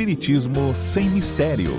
Espiritismo sem mistério.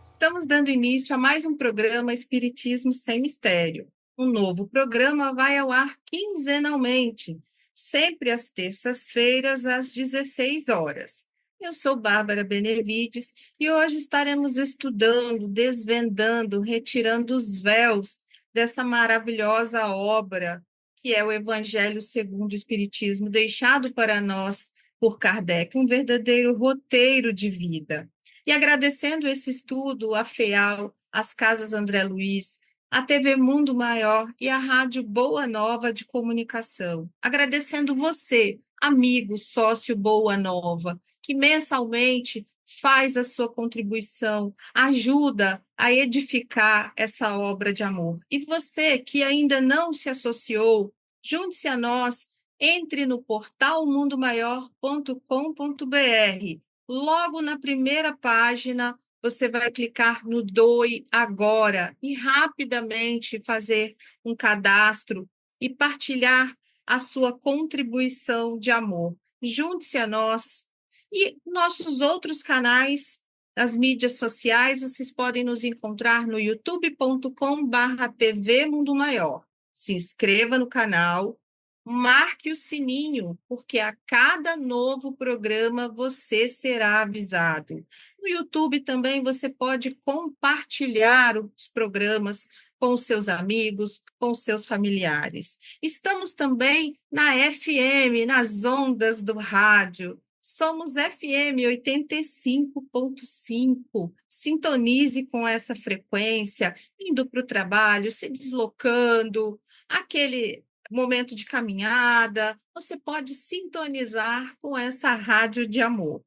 Estamos dando início a mais um programa Espiritismo sem Mistério. Um novo programa vai ao ar quinzenalmente, sempre às terças-feiras, às 16 horas. Eu sou Bárbara Benevides e hoje estaremos estudando, desvendando, retirando os véus dessa maravilhosa obra que é o Evangelho segundo o Espiritismo, deixado para nós por Kardec, um verdadeiro roteiro de vida. E agradecendo esse estudo, a FEAL, as Casas André Luiz, a TV Mundo Maior e a Rádio Boa Nova de Comunicação. Agradecendo você, amigo, sócio Boa Nova, que mensalmente faz a sua contribuição, ajuda a edificar essa obra de amor. E você que ainda não se associou, junte-se a nós, entre no portal mundomaior.com.br. Logo na primeira página, você vai clicar no Doe Agora e rapidamente fazer um cadastro e partilhar a sua contribuição de amor. Junte-se a nós. E nossos outros canais, as mídias sociais, vocês podem nos encontrar no youtube.com/TV Mundo Maior. Se inscreva no canal, marque o sininho, porque a cada novo programa você será avisado. No YouTube também você pode compartilhar os programas com os seus amigos, com os seus familiares. Estamos também na FM, nas ondas do rádio. Somos FM 85.5. Sintonize com essa frequência, indo para o trabalho, se deslocando, aquele momento de caminhada, você pode sintonizar com essa rádio de amor.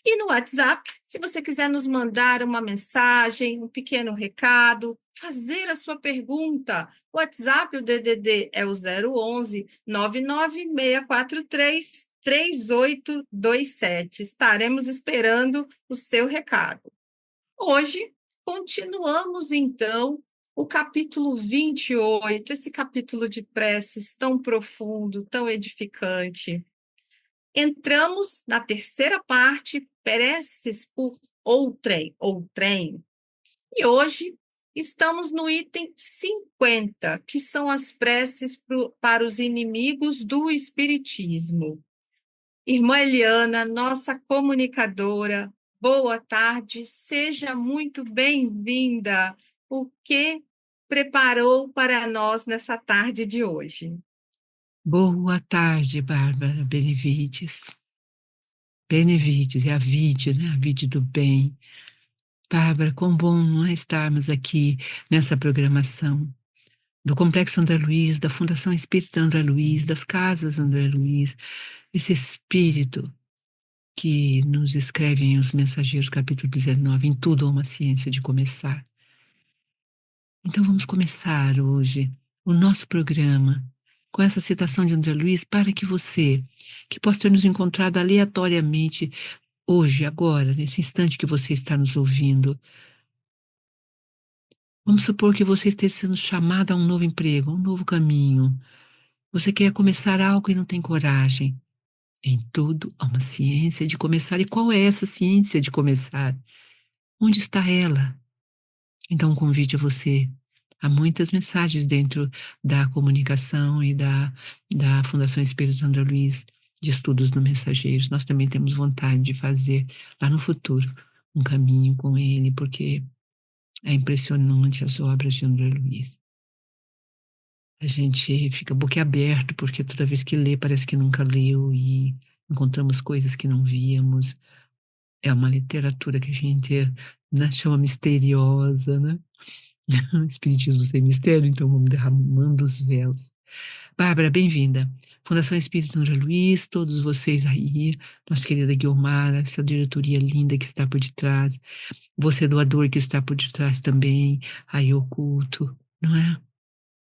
E no WhatsApp, se você quiser nos mandar uma mensagem, um pequeno recado, fazer a sua pergunta, o WhatsApp, o DDD é o 011 99643 3827. Estaremos esperando o seu recado. Hoje, continuamos então o capítulo 28, esse capítulo de preces tão profundo, tão edificante. Entramos na terceira parte, preces por outrem. E hoje estamos no item 50, que são as preces para os inimigos do Espiritismo. Irmã Eliana, nossa comunicadora, boa tarde, seja muito bem-vinda. O que preparou para nós nessa tarde de hoje? Boa tarde, Bárbara Benevides. Benevides, é a vide, né? A vide do bem. Bárbara, quão bom não é estarmos aqui nessa programação do Complexo André Luiz, da Fundação Espírita André Luiz, das Casas André Luiz, esse espírito que nos escreve em Os Mensageiros, capítulo 19, em tudo há uma ciência de começar. Então vamos começar hoje o nosso programa com essa citação de André Luiz para que você, que possa ter nos encontrado aleatoriamente hoje, agora, nesse instante que você está nos ouvindo, vamos supor que você esteja sendo chamado a um novo emprego, a um novo caminho. Você quer começar algo e não tem coragem. Em tudo há uma ciência de começar. E qual é essa ciência de começar? Onde está ela? Então, convite a você. Há muitas mensagens dentro da comunicação e da Fundação Espírito André Luiz, de estudos no Mensageiros. Nós também temos vontade de fazer, lá no futuro, um caminho com ele, porque é impressionante as obras de André Luiz. A gente fica boquiaberto, porque toda vez que lê, parece que nunca leu, e encontramos coisas que não víamos. É uma literatura que a gente, né, chama misteriosa, né? Espiritismo sem mistério, então vamos derramando os véus. Bárbara, bem-vinda. Fundação Espírito André Luiz, todos vocês aí, nossa querida Guiomar, essa diretoria linda que está por detrás, você doador que está por detrás também, aí oculto, não é?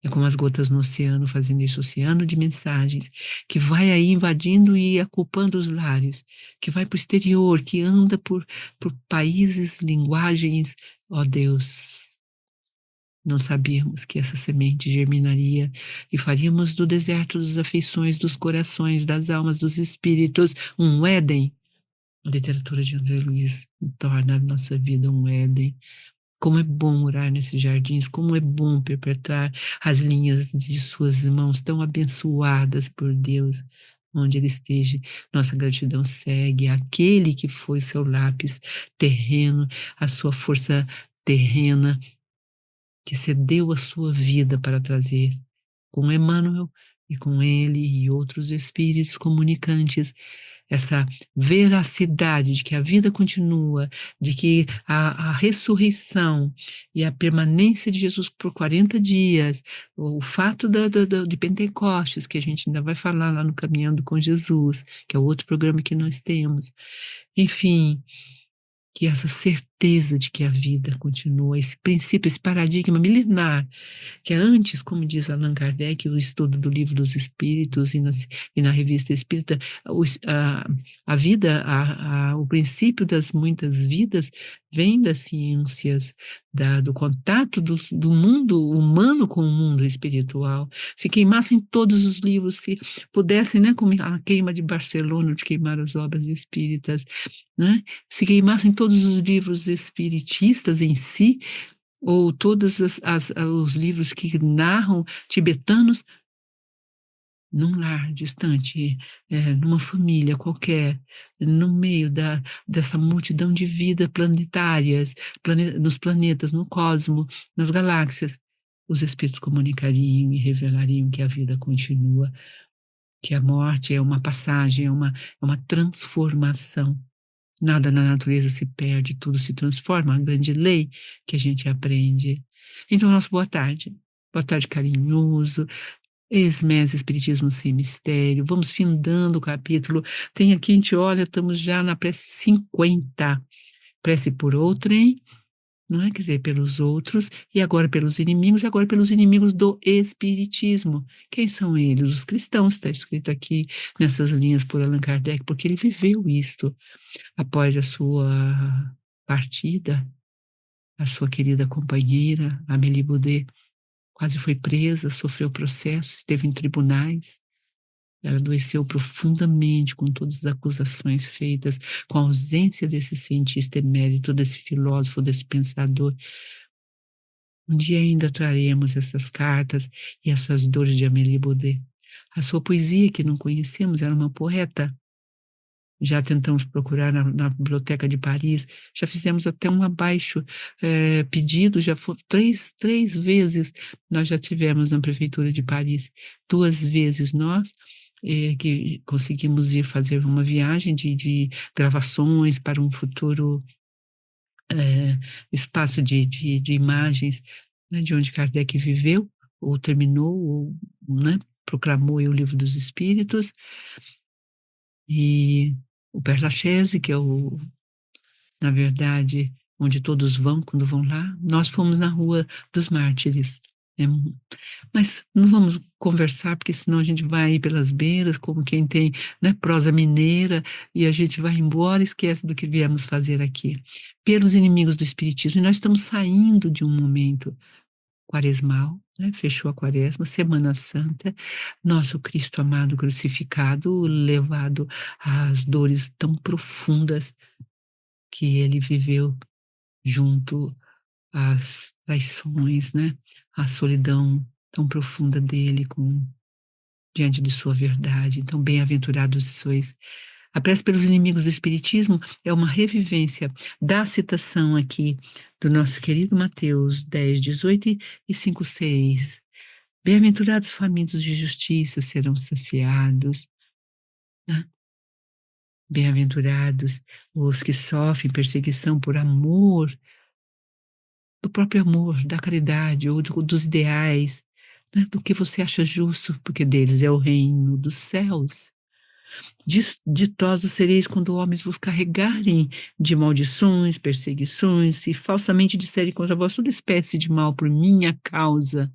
É como as gotas no oceano, fazendo esse oceano de mensagens, que vai aí invadindo e ocupando os lares, que vai para o exterior, que anda por países, linguagens, ó Deus, Não sabíamos que essa semente germinaria e faríamos do deserto das afeições, dos corações, das almas, dos espíritos, um Éden. A literatura de André Luiz torna a nossa vida um Éden. Como é bom morar nesses jardins, como é bom perpetrar as linhas de suas mãos tão abençoadas por Deus, onde Ele esteja. Nossa gratidão segue aquele que foi seu lápis terreno, a sua força terrena, que cedeu a sua vida para trazer com Emmanuel e com ele e outros espíritos comunicantes essa veracidade de que a vida continua, de que a ressurreição e a permanência de Jesus por 40 dias, o fato de Pentecostes, que a gente ainda vai falar lá no Caminhando com Jesus, que é o outro programa que nós temos, enfim, que essa certeza de que a vida continua, esse princípio, esse paradigma milenar, que é antes, como diz Allan Kardec, o estudo do Livro dos Espíritos e na Revista Espírita, a vida, o princípio das muitas vidas vem das ciências, do contato do mundo humano com o mundo espiritual. Se queimassem todos os livros, se pudessem, né, como a queima de Barcelona, de queimar as obras espíritas, né, se queimassem todos os livros espiritistas em si, ou todos os livros que narram tibetanos, num lar distante, numa família qualquer, no meio dessa multidão de vidas planetárias, nos planetas, no cosmo, nas galáxias, os espíritos comunicariam e revelariam que a vida continua, que a morte é uma passagem, é uma transformação. Nada na natureza se perde, tudo se transforma, a grande lei que a gente aprende. Então, nosso boa tarde. Boa tarde carinhoso, ex-MES Espiritismo Sem Mistério. Vamos findando o capítulo. Tem aqui, a gente olha, estamos já na prece 50. Prece por outrem, não é? Quer dizer, pelos outros, e agora pelos inimigos, e agora pelos inimigos do Espiritismo. Quem são eles? Os cristãos, está escrito aqui nessas linhas por Allan Kardec, porque ele viveu isto. Após a sua partida, a sua querida companheira, Amélie Baudet, quase foi presa, sofreu processo, esteve em tribunais. Ela adoeceu profundamente com todas as acusações feitas, com a ausência desse cientista emérito, desse filósofo, desse pensador. Um dia ainda traremos essas cartas e essas dores de Amélie Baudet. A sua poesia, que não conhecemos, era uma poeta. Já tentamos procurar na Biblioteca de Paris, já fizemos até um abaixo pedido, já foi três vezes nós já tivemos na Prefeitura de Paris, 2 vezes nós, que conseguimos ir fazer uma viagem de gravações para um futuro espaço de imagens, né, de onde Kardec viveu, ou terminou, ou, né, proclamou o Livro dos Espíritos, e o Père Lachaise, que é na verdade, onde todos vão quando vão lá. Nós fomos na Rua dos Mártires. Mas não vamos conversar, porque senão a gente vai ir pelas beiras, como quem tem, né, prosa mineira, e a gente vai embora e esquece do que viemos fazer aqui. Pelos inimigos do Espiritismo. E nós estamos saindo de um momento quaresmal, né? Fechou a quaresma, Semana Santa, nosso Cristo amado crucificado, levado às dores tão profundas que ele viveu junto às traições, né? A solidão tão profunda dele diante de sua verdade. Então, bem-aventurados sois. A prece pelos inimigos do Espiritismo é uma revivência da citação aqui do nosso querido Mateus 10, 18 e 5, 6. Bem-aventurados famintos de justiça serão saciados, né? Bem-aventurados os que sofrem perseguição por amor, do próprio amor, da caridade ou dos ideais, né? Do que você acha justo, porque deles é o reino dos céus. Ditosos sereis quando homens vos carregarem de maldições, perseguições e falsamente disserem contra vós toda espécie de mal por minha causa.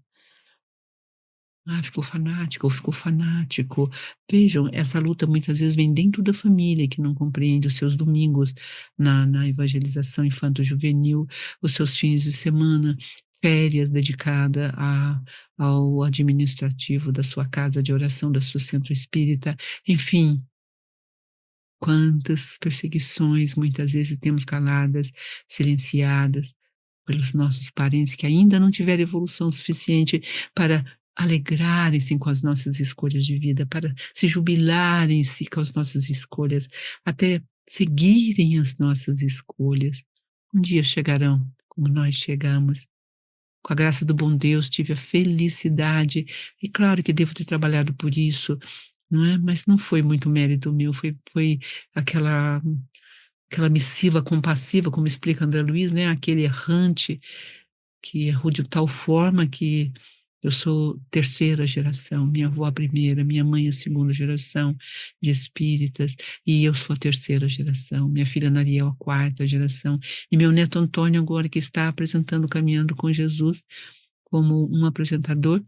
Ficou fanático ou ficou fanático. Vejam, essa luta muitas vezes vem dentro da família, que não compreende os seus domingos na evangelização infanto-juvenil, os seus fins de semana, férias dedicada ao administrativo da sua casa de oração, da sua centro espírita, enfim, quantas perseguições muitas vezes temos caladas, silenciadas pelos nossos parentes que ainda não tiveram evolução suficiente para alegrarem-se com as nossas escolhas de vida, para se jubilarem-se com as nossas escolhas, até seguirem as nossas escolhas. Um dia chegarão, como nós chegamos. Com a graça do bom Deus, tive a felicidade, e claro que devo ter trabalhado por isso, não é? Mas não foi muito mérito meu, foi aquela missiva compassiva, como explica André Luiz, né, aquele errante que errou de tal forma que eu sou terceira geração, minha avó a primeira, minha mãe a segunda geração de espíritas, e eu sou a terceira geração, minha filha Nariel a quarta geração, e meu neto Antônio agora que está apresentando Caminhando com Jesus como um apresentador,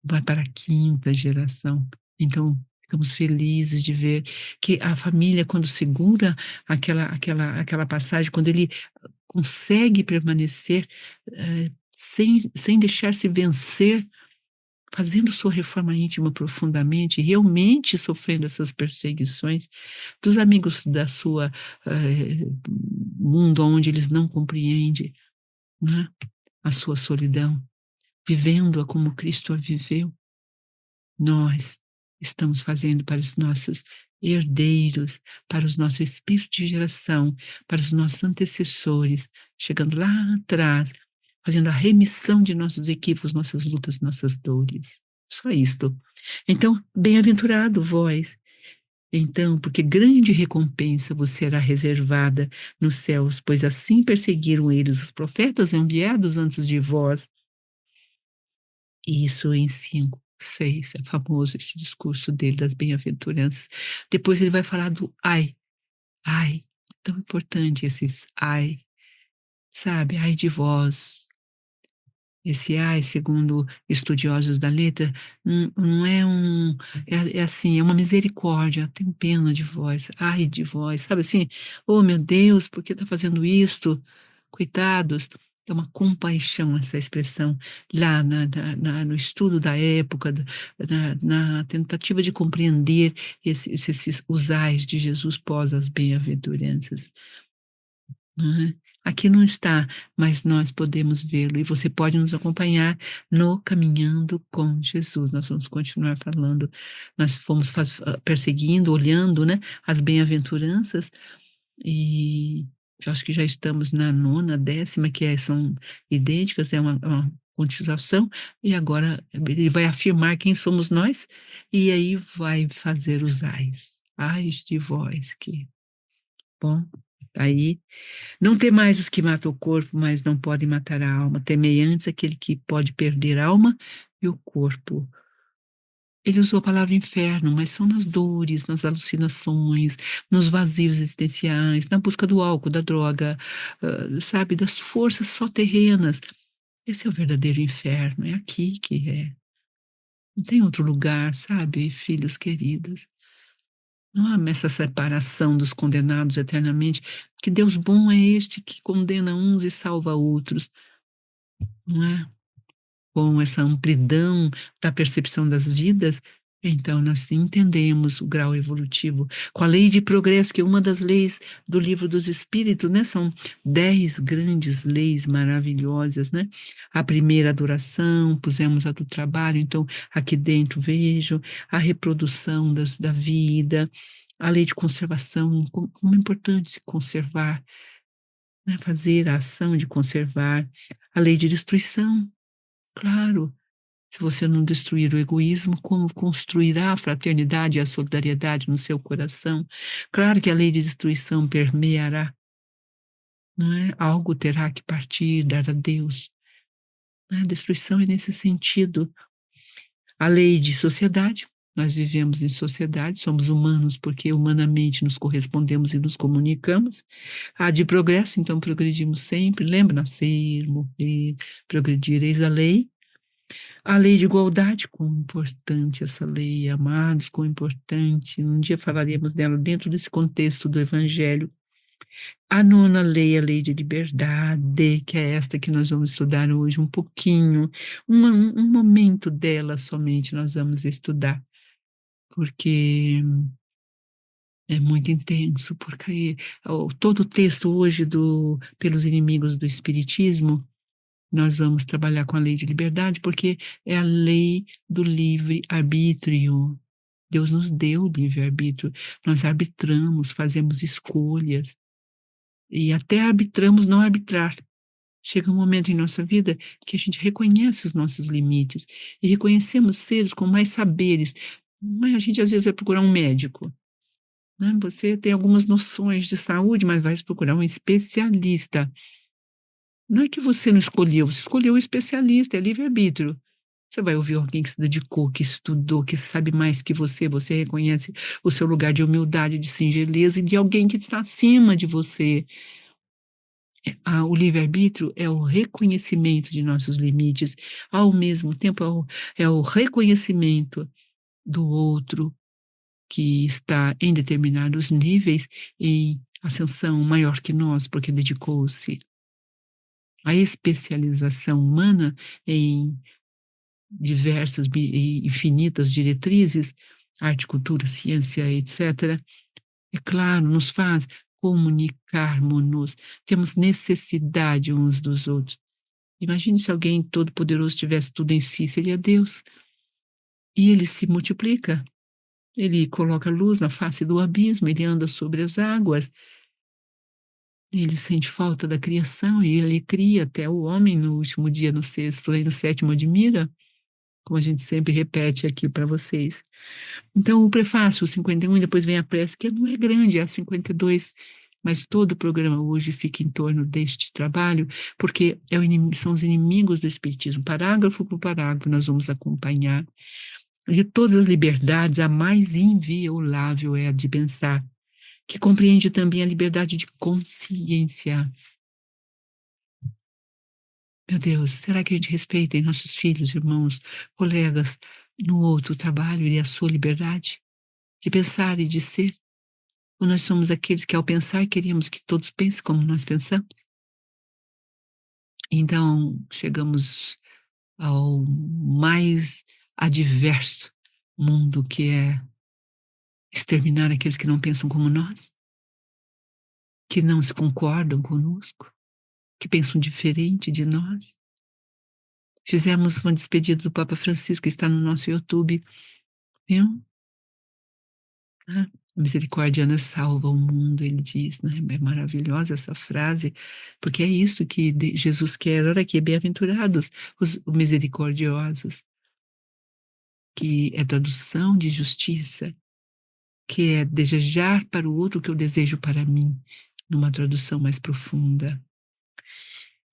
vai para a quinta geração. Então, ficamos felizes de ver que a família, quando segura aquela passagem, quando ele consegue permanecer, sem deixar-se vencer, fazendo sua reforma íntima profundamente, realmente sofrendo essas perseguições, dos amigos da sua mundo onde eles não compreendem, né, a sua solidão, vivendo-a como Cristo a viveu. Nós estamos fazendo para os nossos herdeiros, para os nossos espíritos de geração, para os nossos antecessores, chegando lá atrás, fazendo a remissão de nossos equívocos, nossas lutas, nossas dores. Só isto. Então, bem-aventurado vós. Então, porque grande recompensa vos será reservada nos céus, pois assim perseguiram eles os profetas enviados antes de vós. Isso em 5, 6, é famoso esse discurso dele das bem-aventuranças. Depois ele vai falar do ai. Ai, tão importante esses ai, sabe? Ai de vós. Esse ai, segundo estudiosos da letra, não é é assim, é uma misericórdia, tem pena de vós, ai de vós, sabe assim? Oh, meu Deus, por que está fazendo isto? Coitados. É uma compaixão essa expressão, lá no estudo da época, na tentativa de compreender os ais de Jesus pós as bem-aventuranças. Uhum. Aqui não está, mas nós podemos vê-lo e você pode nos acompanhar no Caminhando com Jesus. Nós vamos continuar falando, nós fomos perseguindo, olhando, né, as bem-aventuranças e eu acho que já estamos na 9ª, 10ª, são idênticas, é uma continuação, e agora ele vai afirmar quem somos nós e aí vai fazer os ais. Ais de vós que, bom, aí não temais os que matam o corpo, mas não podem matar a alma. Temei antes aquele que pode perder a alma e o corpo. Ele usou a palavra inferno, mas são nas dores, nas alucinações, nos vazios existenciais, na busca do álcool, da droga, sabe, das forças só terrenas. Esse é o verdadeiro inferno, é aqui que é. Não tem outro lugar, sabe, filhos queridos. Não há essa separação dos condenados eternamente. Que Deus bom é este que condena uns e salva outros, não é? Com essa amplidão da percepção das vidas, então nós entendemos o grau evolutivo. Com a lei de progresso, que é uma das leis do Livro dos Espíritos, né? São 10 grandes leis maravilhosas, né? A primeira, adoração, pusemos a do trabalho, então aqui dentro vejo a reprodução da vida, a lei de conservação, como é importante se conservar, né? Fazer a ação de conservar, a lei de destruição, claro, se você não destruir o egoísmo, como construirá a fraternidade e a solidariedade no seu coração? Claro que a lei de destruição permeará, não é? Algo terá que partir, dar a Deus. A destruição é nesse sentido. A lei de sociedade, nós vivemos em sociedade, somos humanos porque humanamente nos correspondemos e nos comunicamos. A de progresso, então progredimos sempre, lembra? Nascer, morrer, progredir, eis a lei. A lei de igualdade, quão importante essa lei, amados, quão importante. Um dia falaremos dela dentro desse contexto do Evangelho. A nona lei, a lei de liberdade, que é esta que nós vamos estudar hoje um pouquinho, um momento dela somente nós vamos estudar, porque é muito intenso, porque todo o texto hoje pelos inimigos do Espiritismo, nós vamos trabalhar com a lei de liberdade, porque é a lei do livre-arbítrio. Deus nos deu o livre-arbítrio, nós arbitramos, fazemos escolhas, e até arbitramos não arbitrar. Chega um momento em nossa vida que a gente reconhece os nossos limites e reconhecemos seres com mais saberes. Mas a gente às vezes vai procurar um médico, né? Você tem algumas noções de saúde, mas vai procurar um especialista. Não é que você não escolheu, você escolheu o especialista, é livre-arbítrio. Você vai ouvir alguém que se dedicou, que estudou, que sabe mais que você reconhece o seu lugar de humildade, de singeleza e de alguém que está acima de você. O livre-arbítrio é o reconhecimento de nossos limites, ao mesmo tempo é o reconhecimento do outro que está em determinados níveis em ascensão maior que nós, porque dedicou-se. A especialização humana em diversas e infinitas diretrizes, arte, cultura, ciência, etc., é claro, nos faz comunicarmos-nos, temos necessidade uns dos outros. Imagine se alguém todo-poderoso tivesse tudo em si, seria Deus. E ele se multiplica, ele coloca luz na face do abismo, ele anda sobre as águas, ele sente falta da criação e ele cria até o homem no último dia, no sexto, e no sétimo admira, como a gente sempre repete aqui para vocês. Então, o prefácio, o 51, e depois vem a prece, que não é grande, é a 52, mas todo o programa hoje fica em torno deste trabalho, porque são os inimigos do Espiritismo. Parágrafo por parágrafo, nós vamos acompanhar. De todas as liberdades, a mais inviolável é a de pensar, que compreende também a liberdade de consciência. Meu Deus, será que a gente respeita em nossos filhos, irmãos, colegas, no outro trabalho e a sua liberdade de pensar e de ser? Ou nós somos aqueles que, ao pensar, queríamos que todos pensem como nós pensamos? Então, chegamos ao mais adverso mundo, que é exterminar aqueles que não pensam como nós, que não se concordam conosco, que pensam diferente de nós. Fizemos uma despedida do Papa Francisco, está no nosso YouTube, viu? A misericórdia salva o mundo, ele diz, né? É maravilhosa essa frase, porque é isso que Jesus quer. Olha aqui, bem-aventurados os misericordiosos, que é tradução de justiça, que é desejar para o outro o que eu desejo para mim, numa tradução mais profunda.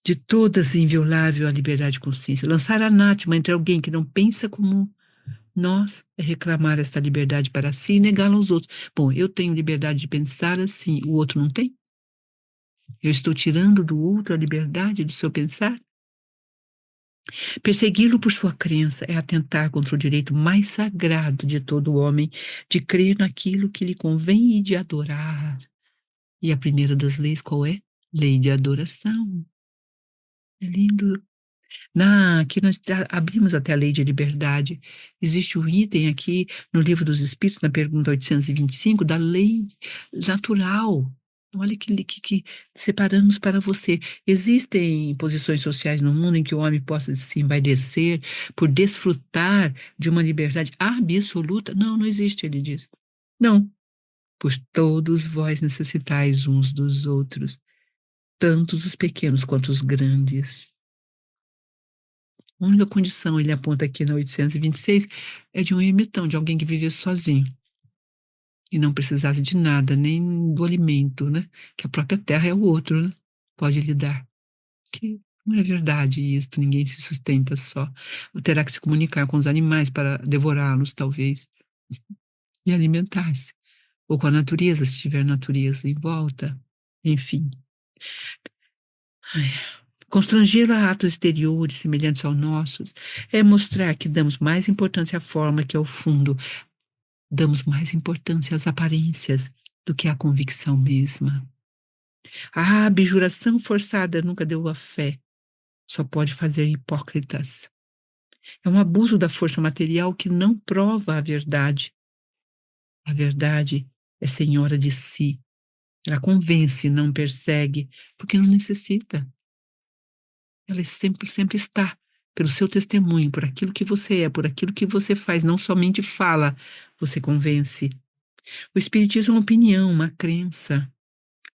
De todas inviolável a liberdade de consciência. Lançar anátema entre alguém que não pensa como nós é reclamar esta liberdade para si e negá-la aos outros. Bom, eu tenho liberdade de pensar assim, o outro não tem? Eu estou tirando do outro a liberdade do seu pensar? Persegui-lo por sua crença é atentar contra o direito mais sagrado de todo homem, de crer naquilo que lhe convém e de adorar. E a primeira das leis qual é? Lei de adoração. É lindo. Aqui nós abrimos até a lei de liberdade. Existe um item aqui no Livro dos Espíritos, na pergunta 825, da lei natural. Olha que separamos para você. Existem posições sociais no mundo em que o homem possa se envaidecer por desfrutar de uma liberdade absoluta? Não, não existe, ele diz. Não. Pois todos vós necessitais uns dos outros, tantos os pequenos quanto os grandes. A única condição, ele aponta aqui na 826, é de um ermitão, de alguém que vivesse sozinho e não precisasse de nada, nem do alimento, né? Que a própria terra é o outro, né? Pode lhe dar. Que não é verdade isso, ninguém se sustenta só. Terá que se comunicar com os animais para devorá-los, talvez, e alimentar-se. Ou com a natureza, se tiver natureza em volta. Enfim. Constranger a atos exteriores semelhantes aos nossos é mostrar que damos mais importância à forma que ao fundo, damos mais importância às aparências do que à convicção mesma. A abjuração forçada nunca deu a fé, só pode fazer hipócritas. É um abuso da força material que não prova a verdade. A verdade é senhora de si. Ela convence, não persegue, porque não necessita. Ela sempre está, pelo seu testemunho, por aquilo que você é, por aquilo que você faz, não somente fala, você convence. O Espiritismo é uma opinião, uma crença,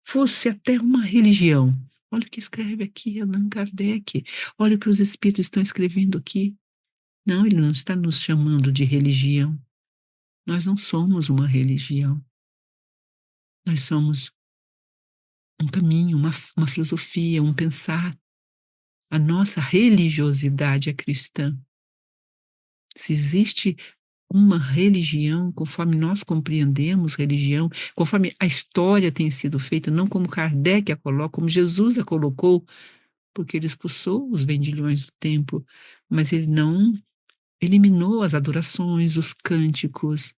fosse até uma religião. Olha o que escreve aqui Allan Kardec, olha o que os Espíritos estão escrevendo aqui. Não, ele não está nos chamando de religião. Nós não somos uma religião. Nós somos um caminho, uma filosofia, um pensar. A nossa religiosidade é cristã. Se existe uma religião, conforme nós compreendemos religião, conforme a história tem sido feita, não como Kardec a coloca, como Jesus a colocou, porque ele expulsou os vendilhões do templo, mas ele não eliminou as adorações, os cânticos.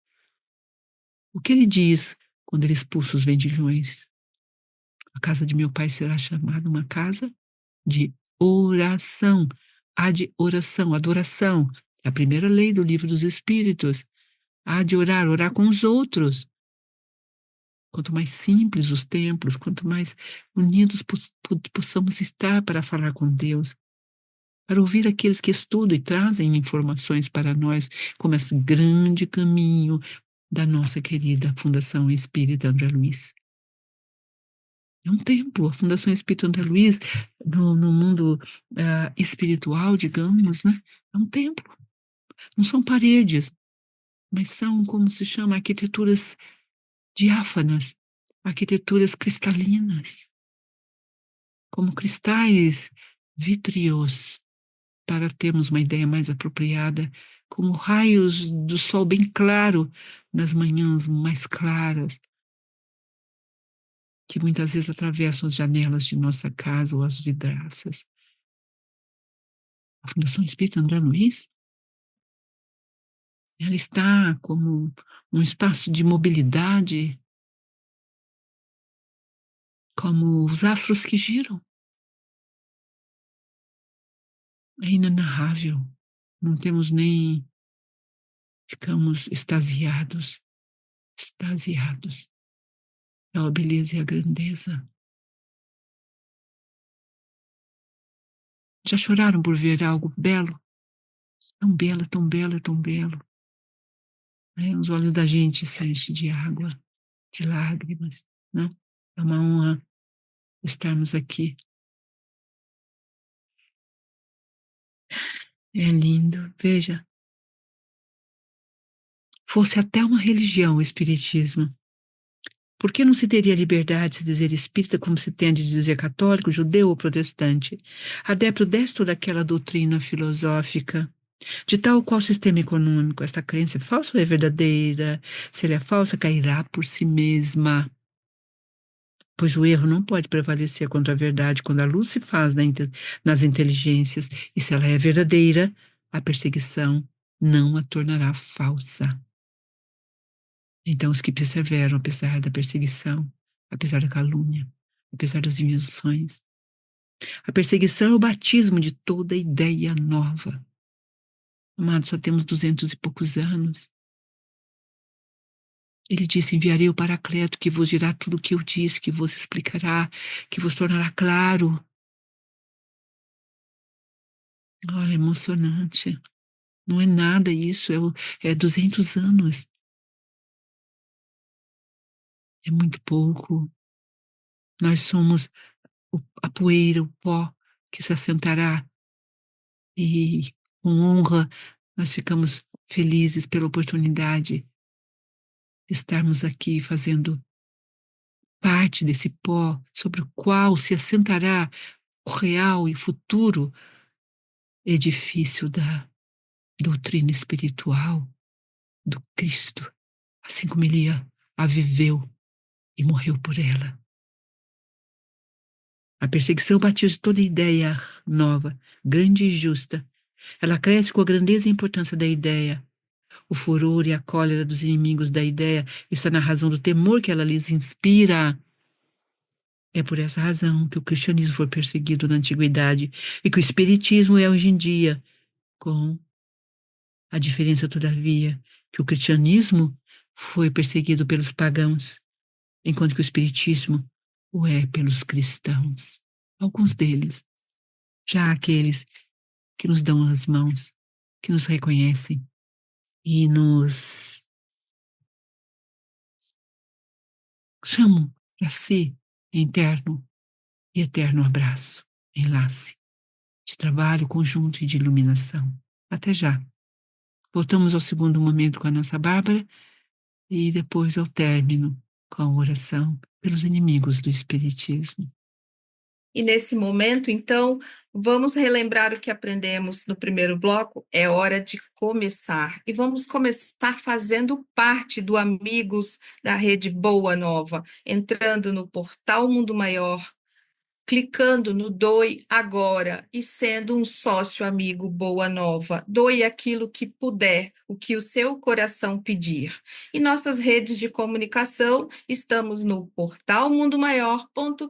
O que ele diz quando ele expulsa os vendilhões? A casa de meu pai será chamada uma casa de oração. Há de oração, adoração. É a primeira lei do Livro dos Espíritos. Há de orar, orar com os outros. Quanto mais simples os templos, quanto mais unidos possamos estar para falar com Deus, para ouvir aqueles que estudam e trazem informações para nós, como esse grande caminho da nossa querida Fundação Espírita André Luiz. É um templo, a Fundação Espírita André Luiz, no mundo espiritual, digamos, né? É um templo. Não são paredes, mas são, como se chama, arquiteturas diáfanas, arquiteturas cristalinas, como cristais vítreos, para termos uma ideia mais apropriada, como raios do sol bem claro nas manhãs mais claras, que muitas vezes atravessam as janelas de nossa casa ou as vidraças. A Fundação Espírita André Luiz, ela está como um espaço de mobilidade, como os astros que giram. É inenarrável. Não temos nem... Ficamos extasiados, extasiados pela beleza e a grandeza. Já choraram por ver algo belo? Tão belo, tão belo, tão belo. Os olhos da gente se enchem de água, de lágrimas, né? É uma honra estarmos aqui. É lindo, veja. Fosse até uma religião, o Espiritismo. Por que não se teria liberdade de se dizer espírita como se tem de dizer católico, judeu ou protestante? Adepto desta ou daquela doutrina filosófica? De tal qual sistema econômico esta crença é falsa ou é verdadeira? Se ela é falsa, cairá por si mesma. Pois o erro não pode prevalecer contra a verdade quando a luz se faz nas inteligências, e se ela é verdadeira, a perseguição não a tornará falsa. Então, os que perseveram apesar da perseguição, apesar da calúnia, apesar das injunções, a perseguição é o batismo de toda ideia nova. Amados, só temos 200 e poucos anos. Ele disse: enviarei o Paracleto, que vos dirá tudo o que eu disse, que vos explicará, que vos tornará claro. É emocionante. Não é nada isso, é 200 anos. É muito pouco. Nós somos a poeira, o pó que se assentará, e com honra nós ficamos felizes pela oportunidade de estarmos aqui fazendo parte desse pó sobre o qual se assentará o real e futuro edifício da doutrina espiritual do Cristo, assim como ele a viveu e morreu por ela. A perseguição batiza toda ideia nova, grande e justa. Ela cresce com a grandeza e importância da ideia. O furor e a cólera dos inimigos da ideia está na razão do temor que ela lhes inspira. É por essa razão que o cristianismo foi perseguido na antiguidade e que o espiritismo é hoje em dia, com a diferença, todavia, que o cristianismo foi perseguido pelos pagãos, enquanto que o espiritismo o é pelos cristãos. Alguns deles, já aqueles que nos dão as mãos, que nos reconhecem e nos chamam para si em terno e eterno abraço, enlace de trabalho conjunto e de iluminação. Até já. Voltamos ao segundo momento com a nossa Bárbara e depois ao término com a oração pelos inimigos do Espiritismo. E nesse momento, então, vamos relembrar o que aprendemos no primeiro bloco. É hora de começar. E vamos começar fazendo parte do Amigos da Rede Boa Nova, entrando no portal Mundo Maior, clicando no Doe Agora e sendo um sócio amigo Boa Nova. Doe aquilo que puder, o que o seu coração pedir. E nossas redes de comunicação, estamos no portal mundomaior.com.br.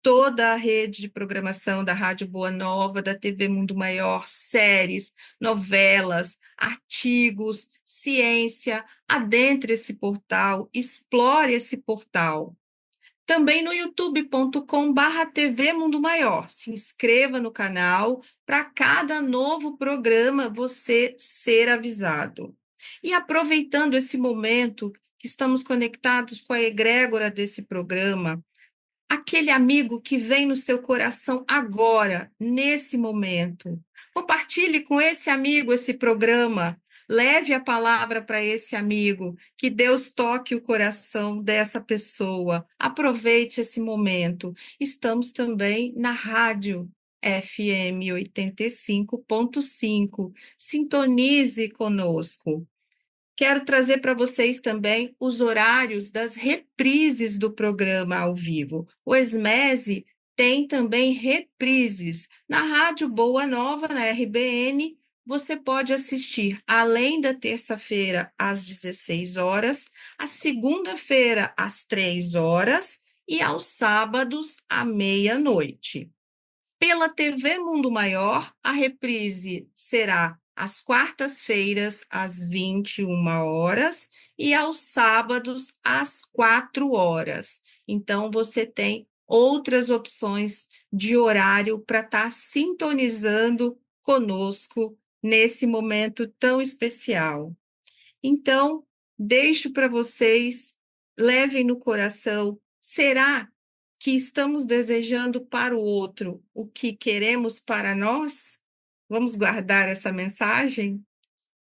Toda a rede de programação da Rádio Boa Nova, da TV Mundo Maior, séries, novelas, artigos, ciência. Adentre esse portal, explore esse portal. Também no youtube.com/TV Mundo Maior. Se inscreva no canal para cada novo programa você ser avisado. E aproveitando esse momento que estamos conectados com a egrégora desse programa, aquele amigo que vem no seu coração agora, nesse momento. Compartilhe com esse amigo esse programa. Leve a palavra para esse amigo. Que Deus toque o coração dessa pessoa. Aproveite esse momento. Estamos também na rádio FM 85.5. Sintonize conosco. Quero trazer para vocês também os horários das reprises do programa ao vivo. O SMESE tem também reprises. Na Rádio Boa Nova, na RBN, você pode assistir, além da terça-feira, às 16 horas, a segunda-feira, às 3 horas e aos sábados, à meia-noite. Pela TV Mundo Maior, a reprise será às quartas-feiras, às 21 horas, e aos sábados, às 4 horas. Então, você tem outras opções de horário para estar sintonizando conosco nesse momento tão especial. Então, deixo para vocês, levem no coração, será que estamos desejando para o outro o que queremos para nós? Vamos guardar essa mensagem?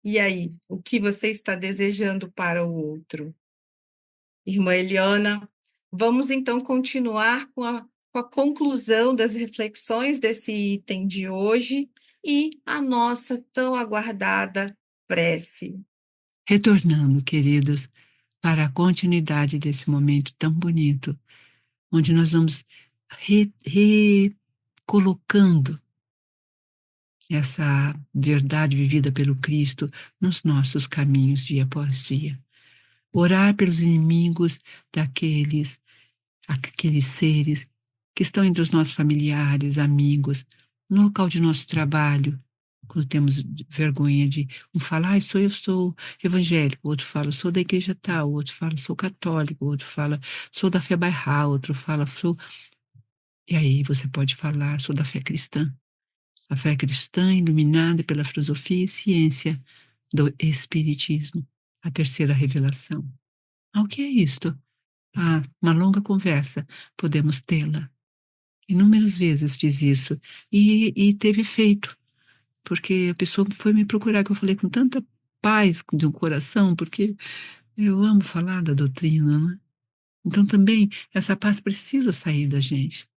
E aí, o que você está desejando para o outro? Irmã Eliana, vamos então continuar com a conclusão das reflexões desse item de hoje e a nossa tão aguardada prece. Retornando, queridos, para a continuidade desse momento tão bonito, onde nós vamos recolocando essa verdade vivida pelo Cristo nos nossos caminhos dia após dia. Orar pelos inimigos aqueles seres que estão entre os nossos familiares, amigos, no local de nosso trabalho, quando temos vergonha de um falar, eu sou evangélico, o outro fala, sou da igreja tal, o outro fala, sou católico, o outro fala, sou da fé bairral, o outro fala, sou... E aí você pode falar, sou da fé cristã. A fé cristã iluminada pela filosofia e ciência do Espiritismo, a terceira revelação. O que é isto? Uma longa conversa, podemos tê-la. Inúmeras vezes fiz isso e teve efeito, porque a pessoa foi me procurar, que eu falei com tanta paz de um coração, porque eu amo falar da doutrina, né? Então também essa paz precisa sair da gente.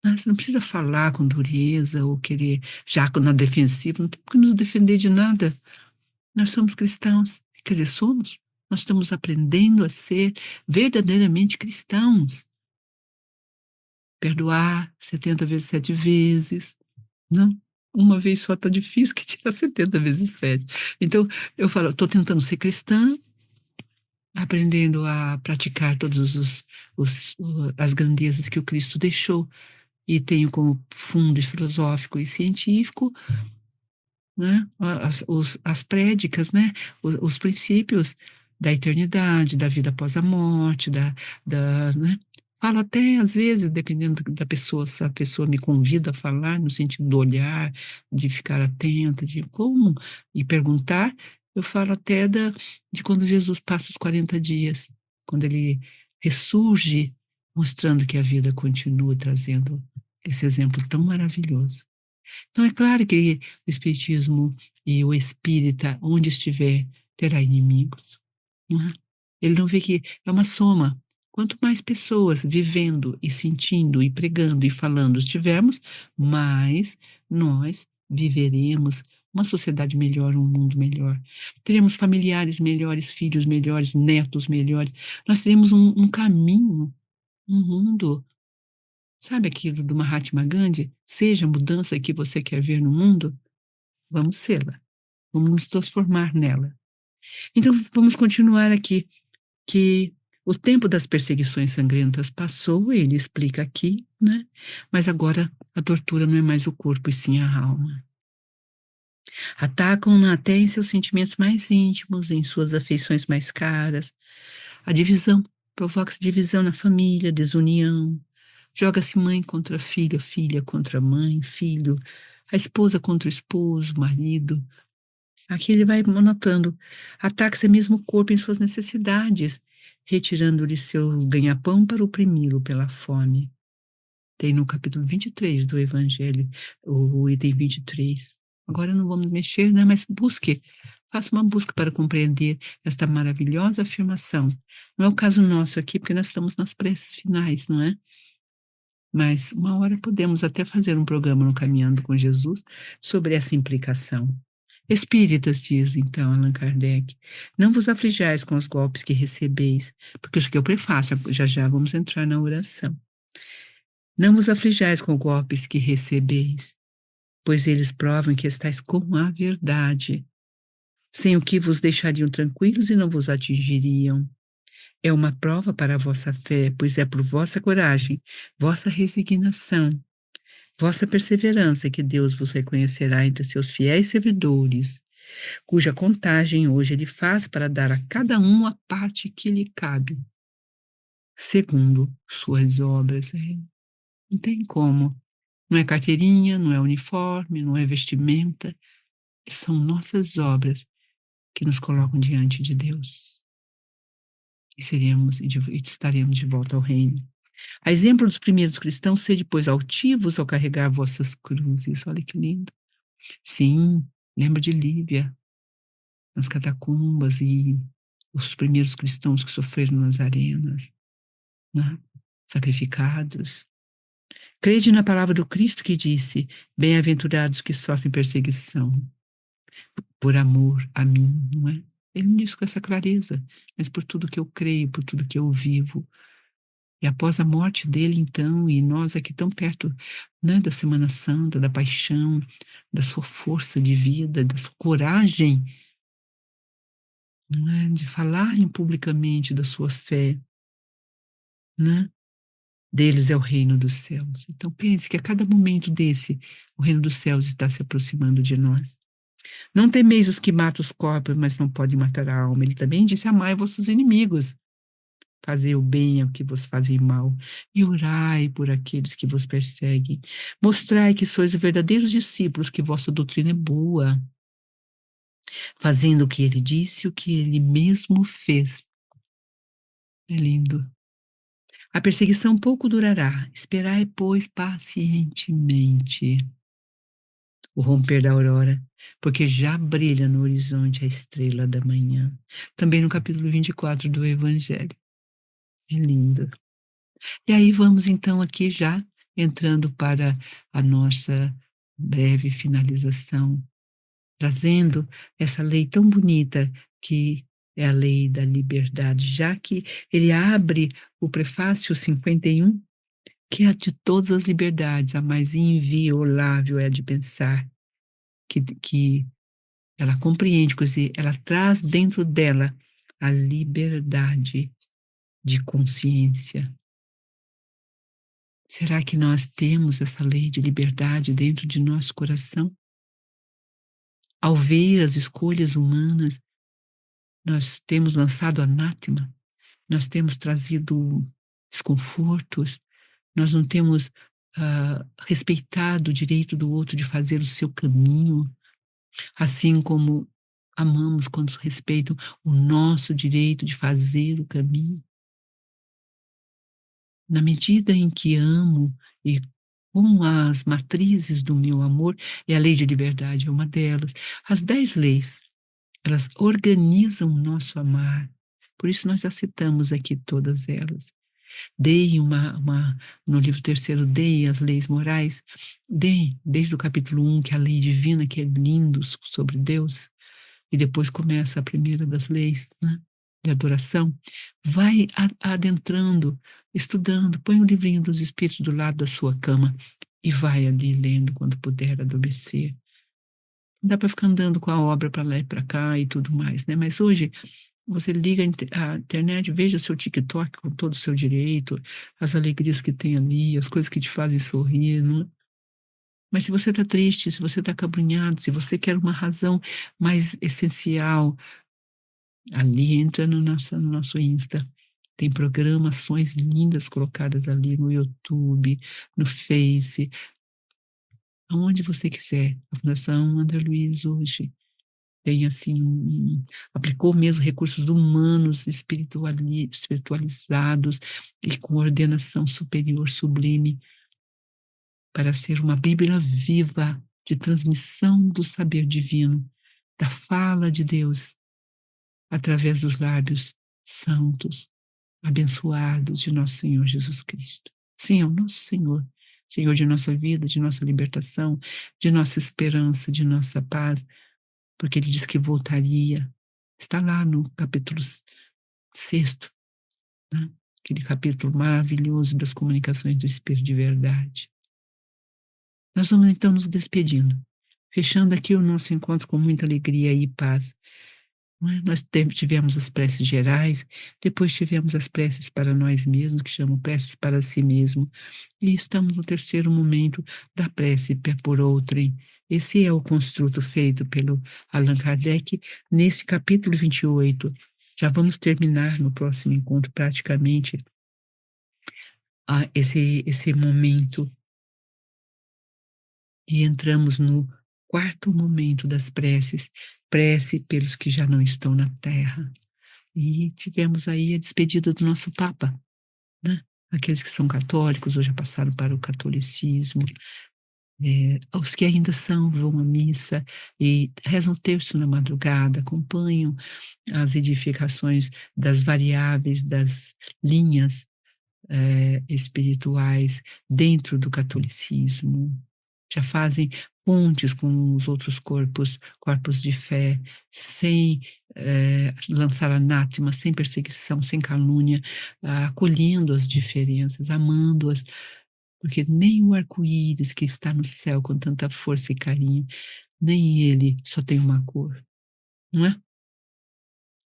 Você não precisa falar com dureza ou querer, já na defensiva, não tem que nos defender de nada. Nós somos cristãos, quer dizer, somos. Nós estamos aprendendo a ser verdadeiramente cristãos. Perdoar 70 vezes 7 vezes, não? Uma vez só está difícil, que tirar 70 vezes 7. Então, eu falo, estou tentando ser cristã, aprendendo a praticar todos as grandezas que o Cristo deixou, e tenho como fundo filosófico e científico, né, as prédicas, né, os princípios da eternidade, da vida após a morte, né, falo até às vezes, dependendo da pessoa, se a pessoa me convida a falar, no sentido do olhar, de ficar atenta, de como, e perguntar, eu falo até de quando Jesus passa os 40 dias, quando ele ressurge, mostrando que a vida continua, trazendo esse exemplo tão maravilhoso. Então, é claro que o espiritismo e o espírita, onde estiver, terá inimigos, não é? Ele não vê que é uma soma. Quanto mais pessoas vivendo e sentindo e pregando e falando estivermos, mais nós viveremos uma sociedade melhor, um mundo melhor. Teremos familiares melhores, filhos melhores, netos melhores. Nós teremos um caminho, um mundo. Sabe aquilo do Mahatma Gandhi? Seja a mudança que você quer ver no mundo, vamos sê-la, vamos nos transformar nela. Então vamos continuar aqui, que o tempo das perseguições sangrentas passou, ele explica aqui, né? Mas agora a tortura não é mais o corpo e sim a alma. Atacam-na até em seus sentimentos mais íntimos, em suas afeições mais caras. A divisão, provoca-se divisão na família, desunião. Joga-se mãe contra filha, filha contra mãe, filho, a esposa contra o esposo, o marido. Aqui ele vai anotando. Ataca-se mesmo o corpo em suas necessidades, retirando-lhe seu ganha-pão para oprimi-lo pela fome. Tem no capítulo 23 do Evangelho, o item 23. Agora não vamos mexer, né? Mas busque, faça uma busca para compreender esta maravilhosa afirmação. Não é o caso nosso aqui, porque nós estamos nas preces finais, não é? Mas uma hora podemos até fazer um programa no Caminhando com Jesus sobre essa implicação. Espíritas, diz então Allan Kardec, não vos aflijais com os golpes que recebeis, porque isso aqui é o prefácio, já já vamos entrar na oração. Não vos aflijais com golpes que recebeis, pois eles provam que estáis com a verdade, sem o que vos deixariam tranquilos e não vos atingiriam. É uma prova para a vossa fé, pois é por vossa coragem, vossa resignação, vossa perseverança que Deus vos reconhecerá entre seus fiéis servidores, cuja contagem hoje ele faz para dar a cada um a parte que lhe cabe, segundo suas obras. Não tem como. Não é carteirinha, não é uniforme, não é vestimenta. São nossas obras que nos colocam diante de Deus. E estaremos de volta ao reino. A exemplo dos primeiros cristãos, sede, pois, altivos ao carregar vossas cruzes. Olha que lindo. Sim, lembra de Líbia, nas catacumbas, e os primeiros cristãos que sofreram nas arenas, né? Sacrificados. Crede na palavra do Cristo que disse: bem-aventurados que sofrem perseguição por amor a mim, não é? Ele não disse com essa clareza, mas por tudo que eu creio, por tudo que eu vivo. E após a morte dele, então, e nós aqui tão perto, né, da Semana Santa, da paixão, da sua força de vida, da sua coragem, não é, de falar publicamente da sua fé, né? Deles é o reino dos céus. Então pense que a cada momento desse, o reino dos céus está se aproximando de nós. Não temeis os que matam os corpos, mas não podem matar a alma. Ele também disse: amai vossos inimigos. Fazei o bem ao que vos fazem mal, e orai por aqueles que vos perseguem. Mostrai que sois os verdadeiros discípulos, que vossa doutrina é boa, fazendo o que ele disse, o que ele mesmo fez. É lindo. A perseguição pouco durará, esperai, pois, pacientemente o romper da aurora, porque já brilha no horizonte a estrela da manhã. Também no capítulo 24 do Evangelho. É lindo. E aí vamos então aqui já entrando para a nossa breve finalização, trazendo essa lei tão bonita que é a lei da liberdade, já que ele abre o prefácio 51, que é a de todas as liberdades, a mais inviolável é a de pensar, que ela compreende, quer dizer, ela traz dentro dela a liberdade de consciência. Será que nós temos essa lei de liberdade dentro de nosso coração? Ao ver as escolhas humanas, nós temos lançado anátema, nós temos trazido desconfortos, nós não temos respeitado o direito do outro de fazer o seu caminho, assim como amamos quando respeitam o nosso direito de fazer o caminho. Na medida em que amo e com as matrizes do meu amor, e a lei de liberdade é uma delas, as 10 leis, elas organizam o nosso amar, por isso nós já citamos aqui todas elas. Dei no livro terceiro, dei as leis morais, dei desde o capítulo 1, que é a lei divina, que é lindo sobre Deus, e depois começa a primeira das leis, né, de adoração. Vai adentrando, estudando, põe o livrinho dos Espíritos do lado da sua cama e vai ali lendo quando puder adormecer. Não dá para ficar andando com a obra para lá e para cá e tudo mais, né? Mas hoje você liga a internet, veja seu TikTok com todo o seu direito, as alegrias que tem ali, as coisas que te fazem sorrir, não é? Mas se você está triste, se você está acabrunhado, se você quer uma razão mais essencial, ali entra no nosso Insta. Tem programações lindas colocadas ali no YouTube, no Face, aonde você quiser. A Fundação André Luiz hoje tem assim, aplicou mesmo recursos humanos, espiritualizados e com ordenação superior sublime para ser uma Bíblia viva de transmissão do saber divino, da fala de Deus, através dos lábios santos, abençoados de nosso Senhor Jesus Cristo. Sim, é o nosso Senhor, Senhor de nossa vida, de nossa libertação, de nossa esperança, de nossa paz, porque Ele disse que voltaria. Está lá no capítulo 6º, né? Aquele capítulo maravilhoso das comunicações do Espírito de verdade. Nós vamos então nos despedindo, fechando aqui o nosso encontro com muita alegria e paz. Nós tivemos as preces gerais, depois tivemos as preces para nós mesmos, que chamam preces para si mesmo, e estamos no terceiro momento da prece por outrem. Esse é o construto feito pelo Allan Kardec nesse capítulo 28. Já vamos terminar no próximo encontro praticamente esse momento, e entramos no quarto momento das preces, prece pelos que já não estão na Terra. E tivemos aí a despedida do nosso Papa, né? Aqueles que são católicos ou já passaram para o catolicismo, os que ainda são, vão à missa e rezam o terço na madrugada, acompanham as edificações das variáveis, das linhas espirituais dentro do catolicismo, já fazem pontes com os outros corpos de fé, sem lançar anátema, sem perseguição, sem calúnia, acolhendo as diferenças, amando-as, porque nem o arco-íris que está no céu com tanta força e carinho, nem ele só tem uma cor, não é?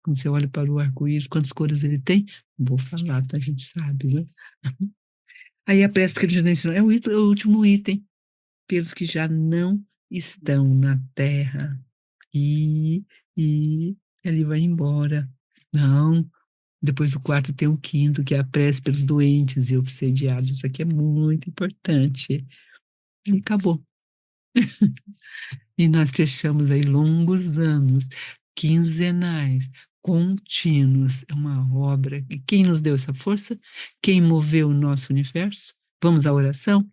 Quando você olha para o arco-íris, quantas cores ele tem? Não vou falar, então a gente sabe, né? Aí a prece que ele já não ensinou, é o último item, pelos que já não estão na terra. E ele vai embora. Não, depois do quarto tem o quinto, que é a prece pelos doentes e obsediados. Isso aqui é muito importante. E acabou. E nós fechamos aí longos anos, quinzenais, contínuos. É uma obra. E quem nos deu essa força? Quem moveu o nosso universo? Vamos à oração?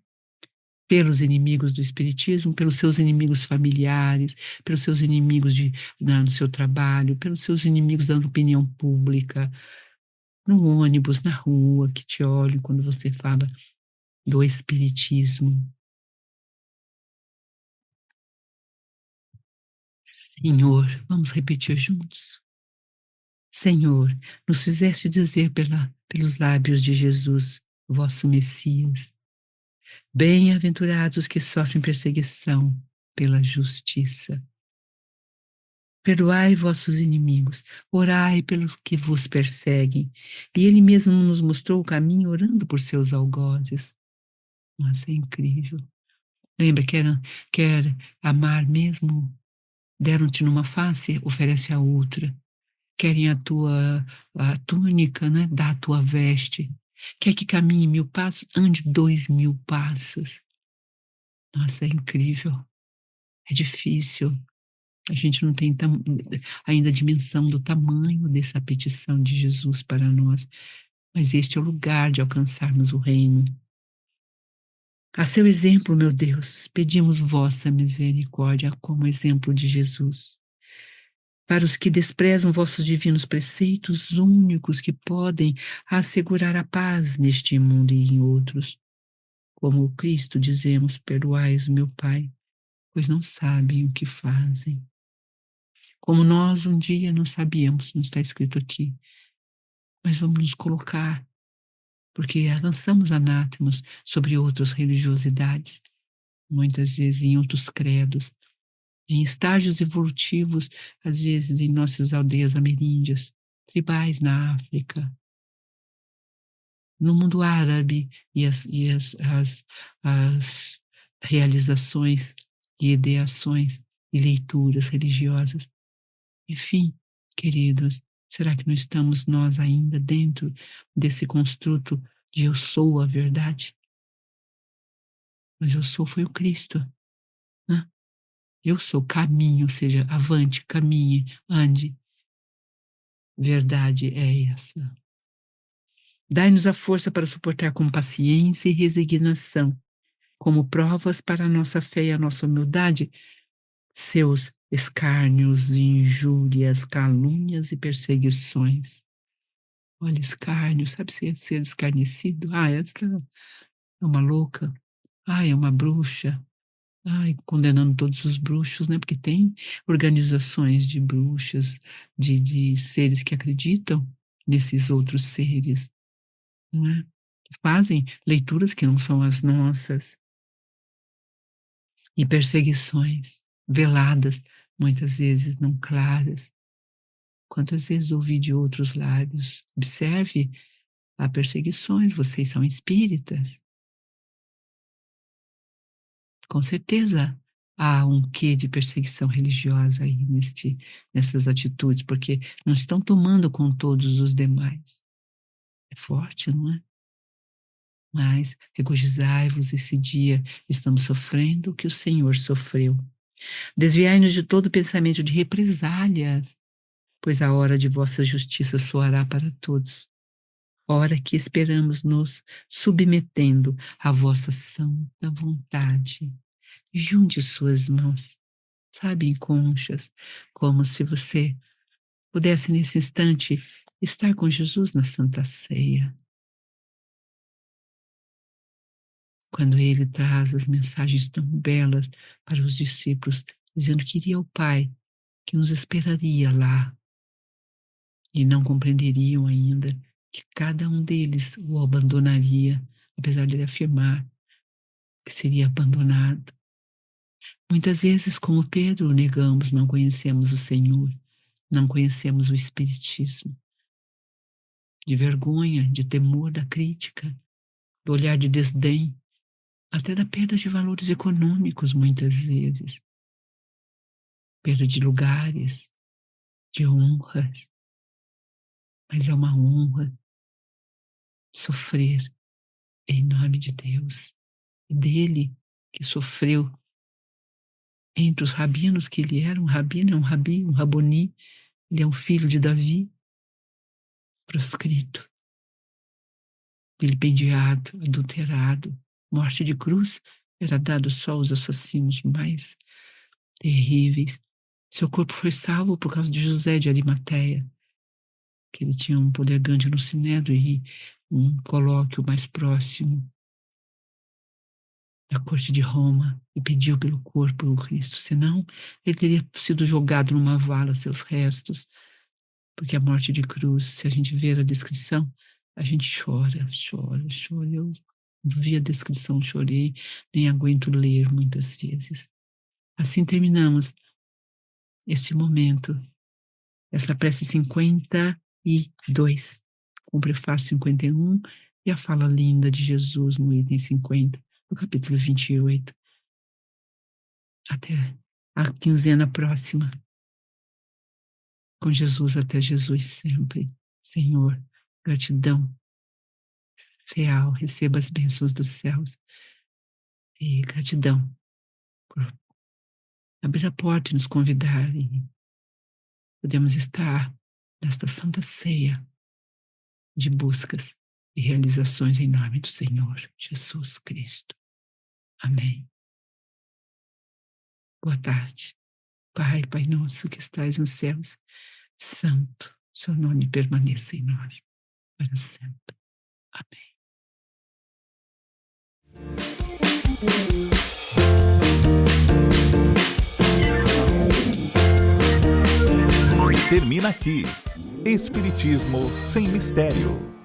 Pelos inimigos do espiritismo, pelos seus inimigos familiares, pelos seus inimigos no seu trabalho, pelos seus inimigos da opinião pública, no ônibus, na rua, que te olham quando você fala do espiritismo. Senhor, vamos repetir juntos. Senhor, nos fizeste dizer pelos lábios de Jesus, vosso Messias, bem-aventurados que sofrem perseguição pela justiça. Perdoai vossos inimigos, orai pelos que vos perseguem. E ele mesmo nos mostrou o caminho orando por seus algozes. Nossa, é incrível. Lembra, quer amar mesmo? Deram-te numa face, oferece a outra. Querem a túnica, né? Dá a tua veste. Quer que caminhe 1000 passos? Ande 2000 passos. Nossa, é incrível. É difícil. A gente não tem ainda a dimensão do tamanho dessa petição de Jesus para nós. Mas este é o lugar de alcançarmos o reino. A seu exemplo, meu Deus, pedimos vossa misericórdia como exemplo de Jesus. Para os que desprezam vossos divinos preceitos únicos que podem assegurar a paz neste mundo e em outros. Como o Cristo dizemos, perdoai-os, meu Pai, pois não sabem o que fazem. Como nós um dia não sabíamos, não está escrito aqui, mas vamos nos colocar, porque lançamos anátemas sobre outras religiosidades, muitas vezes em outros credos, em estágios evolutivos, às vezes em nossas aldeias ameríndias, tribais na África, no mundo árabe as realizações e ideações e leituras religiosas. Enfim, queridos, será que não estamos nós ainda dentro desse construto de eu sou a verdade? Mas eu sou foi o Cristo, né? Eu sou caminho, ou seja, avante, caminhe, ande. Verdade é essa. Dai-nos a força para suportar com paciência e resignação, como provas para a nossa fé e a nossa humildade, seus escárnios, injúrias, calúnias e perseguições. Olha, escárnio, sabe ser escarnecido? Ah, essa é uma louca. Ah, é uma bruxa. Ai, condenando todos os bruxos, né? Porque tem organizações de bruxas, de seres que acreditam nesses outros seres, não é? Fazem leituras que não são as nossas, e perseguições veladas, muitas vezes não claras. Quantas vezes ouvi de outros lábios? Observe, há perseguições, vocês são espíritas. Com certeza há um quê de perseguição religiosa aí nessas atitudes, porque não estão tomando com todos os demais. É forte, não é? Mas regozijai-vos esse dia, estamos sofrendo o que o Senhor sofreu. Desviai-nos de todo pensamento de represálias, pois a hora de vossa justiça soará para todos. Hora que esperamos nos submetendo à vossa santa vontade. Junte suas mãos, sabe, em conchas, como se você pudesse nesse instante estar com Jesus na Santa Ceia. Quando ele traz as mensagens tão belas para os discípulos, dizendo que iria ao Pai, que nos esperaria lá, e não compreenderiam ainda que cada um deles o abandonaria, apesar de ele afirmar que seria abandonado. Muitas vezes, como Pedro, negamos, não conhecemos o Senhor, não conhecemos o Espiritismo. De vergonha, de temor da crítica, do olhar de desdém, até da perda de valores econômicos, muitas vezes. Perda de lugares, de honras. Mas é uma honra sofrer em nome de Deus. Dele que sofreu entre os rabinos, que ele era um rabino, é um rabi, um raboni, ele é um filho de Davi, proscrito, vilipendiado, adulterado, morte de cruz, era dado só aos assassinos mais terríveis. Seu corpo foi salvo por causa de José de Arimateia, que ele tinha um poder grande no sinédrio e um colóquio mais próximo da corte de Roma, e pediu pelo corpo do Cristo, senão ele teria sido jogado numa vala, seus restos, porque a morte de cruz, se a gente ver a descrição, a gente chora, chora, chora. Eu vi a descrição, chorei, nem aguento ler muitas vezes. Assim terminamos este momento, essa prece 52, com o prefácio 51 e a fala linda de Jesus no item 50, do capítulo 28. Até a quinzena próxima. Com Jesus, até Jesus sempre. Senhor, gratidão real, receba as bênçãos dos céus. E gratidão por abrir a porta e nos convidar. E podemos estar nesta santa ceia de buscas e realizações em nome do Senhor Jesus Cristo. Amém. Boa tarde. Pai, Pai nosso que estais nos céus, santo, seu nome permaneça em nós para sempre. Amém. Termina aqui. Espiritismo sem mistério.